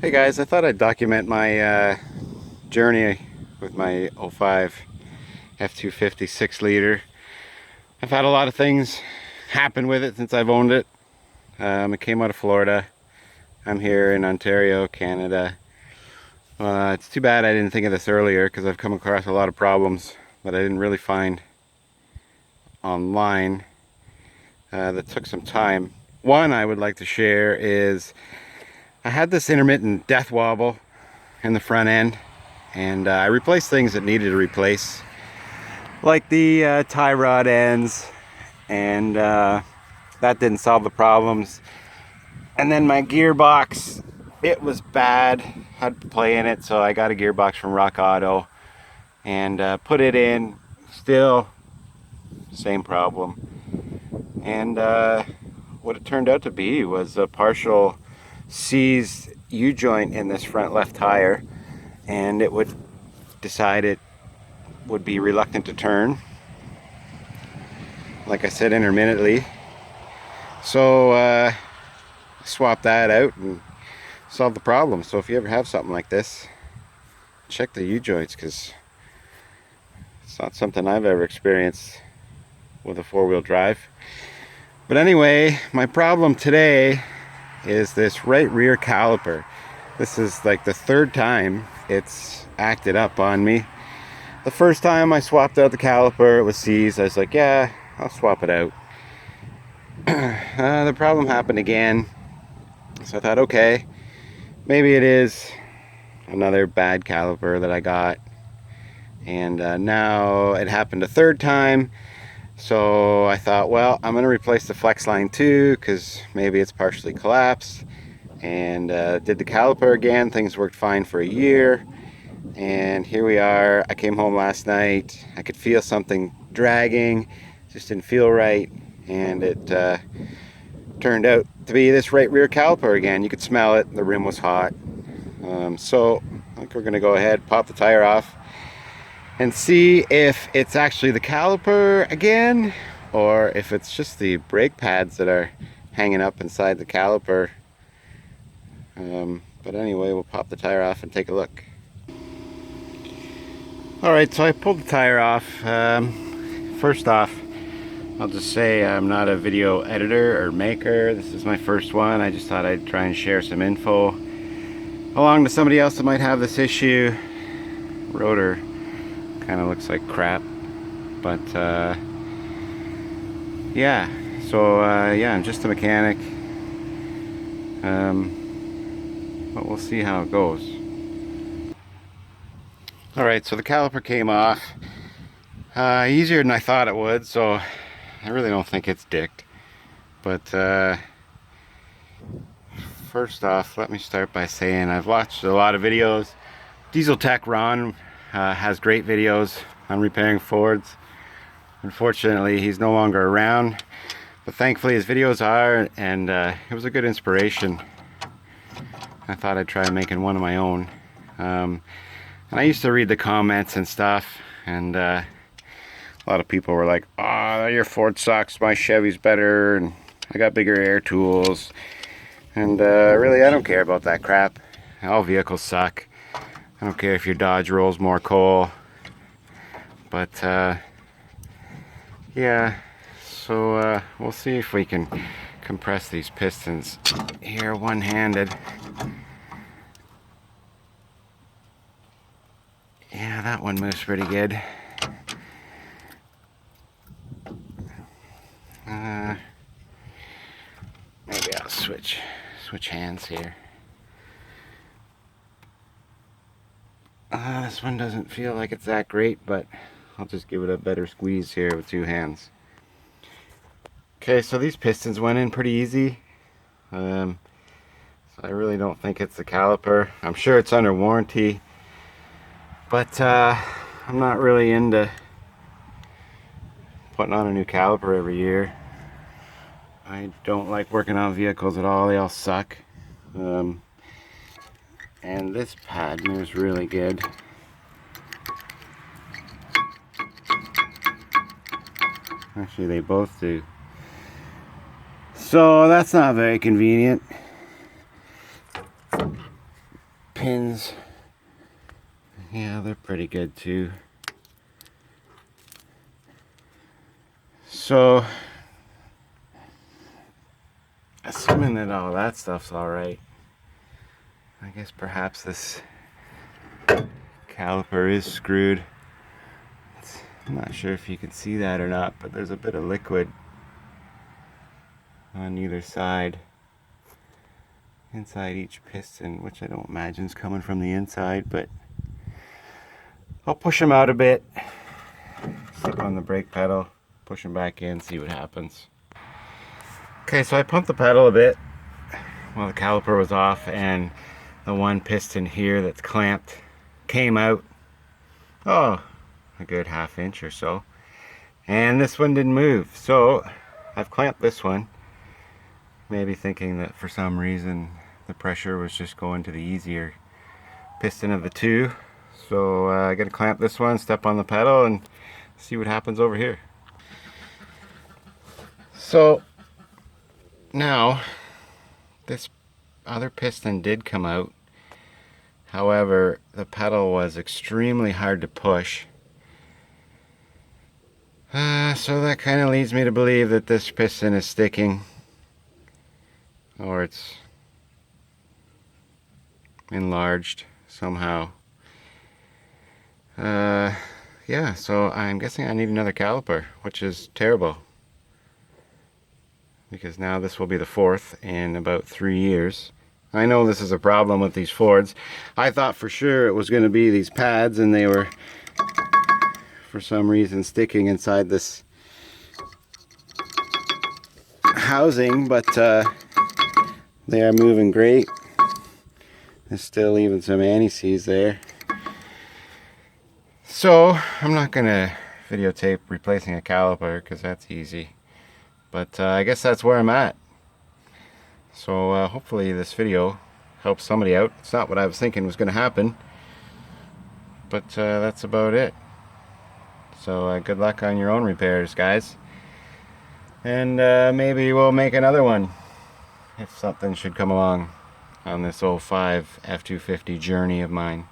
Hey guys, I thought I'd document my journey with my '05 F250 6-liter. I've had a lot of things happen with it since I've owned it. It came out of Florida. I'm here in Ontario, Canada. It's too bad I didn't think of this earlier because I've come across a lot of problems that I didn't really find online that took some time. One I would like to share is I had this intermittent death wobble in the front end, and I replaced things that needed to replace, like the tie rod ends, and that didn't solve the problems. And then my gearbox, it was bad, had to play in it, so I got a gearbox from Rock Auto and put it in. Still same problem. And what it turned out to be was a partial seized U-joint in this front left tire, and it would decide it would be reluctant to turn, like I said, intermittently. So swap that out and solve the problem. So if you ever have something like this, check the U-joints, because it's not something I've ever experienced with a four-wheel drive. But anyway, my problem today is this right rear caliper. This is like the third time it's acted up on me. The first time I swapped out the caliper, it was seized. I was like, yeah, I'll swap it out. The problem happened again. So I thought, okay, maybe it is another bad caliper that I got. And now it happened a third time. So I thought, well, I'm going to replace the flex line too, because maybe it's partially collapsed. And did the caliper again. Things worked fine for a year. And here we are. I came home last night. I could feel something dragging. Just didn't feel right. And it turned out to be this right rear caliper again. You could smell it. The rim was hot. So I think we're going to go ahead, pop the tire off, and see if it's actually the caliper again, or if it's just the brake pads that are hanging up inside the caliper. But anyway, we'll pop the tire off and take a look. Alright, so I pulled the tire off. First off, I'll just say I'm not a video editor or maker. This is my first one. I just thought I'd try and share some info along to somebody else that might have this issue. Rotor kind of looks like crap, but yeah. So yeah, I'm just a mechanic, but we'll see how it goes. Alright, so the caliper came off easier than I thought it would, so I really don't think it's dicked. But first off, let me start by saying I've watched a lot of videos. Diesel Tech Ron has great videos on repairing Fords. Unfortunately, he's no longer around, but thankfully his videos are, and it was a good inspiration. I thought I'd try making one of my own. And I used to read the comments and stuff, and a lot of people were like, oh, your Ford sucks, my Chevy's better, and I got bigger air tools. And really, I don't care about that crap. All vehicles suck. I don't care if your Dodge rolls more coal. But yeah, so we'll see if we can compress these pistons here one-handed. Yeah, that one moves pretty good. Maybe I'll switch hands here. This one doesn't feel like it's that great, but I'll just give it a better squeeze here with two hands. Okay, so these pistons went in pretty easy. So I really don't think it's the caliper. I'm sure it's under warranty, but I'm not really into putting on a new caliper every year. I don't like working on vehicles at all. They all suck. And this pad moves really good. Actually, they both do. So that's not very convenient. pins, yeah, they're pretty good too. So, assuming that all that stuff's alright, I guess perhaps this caliper is screwed. I'm not sure if you can see that or not, but there's a bit of liquid on either side, inside each piston, which I don't imagine is coming from the inside, but I'll push them out a bit, slip on the brake pedal, push them back in, see what happens. Okay, so I pumped the pedal a bit while the caliper was off, and the one piston here that's clamped came out, oh, a good ½ inch or so, and this one didn't move. So I've clamped this one, maybe thinking that for some reason the pressure was just going to the easier piston of the two. So I gotta clamp this one, step on the pedal, and see what happens over here. So now this other piston did come out. However, the pedal was extremely hard to push. So that kind of leads me to believe that this piston is sticking, or it's enlarged somehow. Yeah, so I'm guessing I need another caliper, which is terrible, because now this will be the fourth in about 3 years. I know this is a problem with these Fords. I thought for sure it was going to be these pads, and they were for some reason sticking inside this housing, but they are moving great. There's still even some anti-seize there. So I'm not gonna videotape replacing a caliper because that's easy, but I guess that's where I'm at. So hopefully this video helps somebody out. It's not what I was thinking was going to happen, but that's about it. So good luck on your own repairs, guys, and maybe we'll make another one if something should come along on this 05 F250 journey of mine.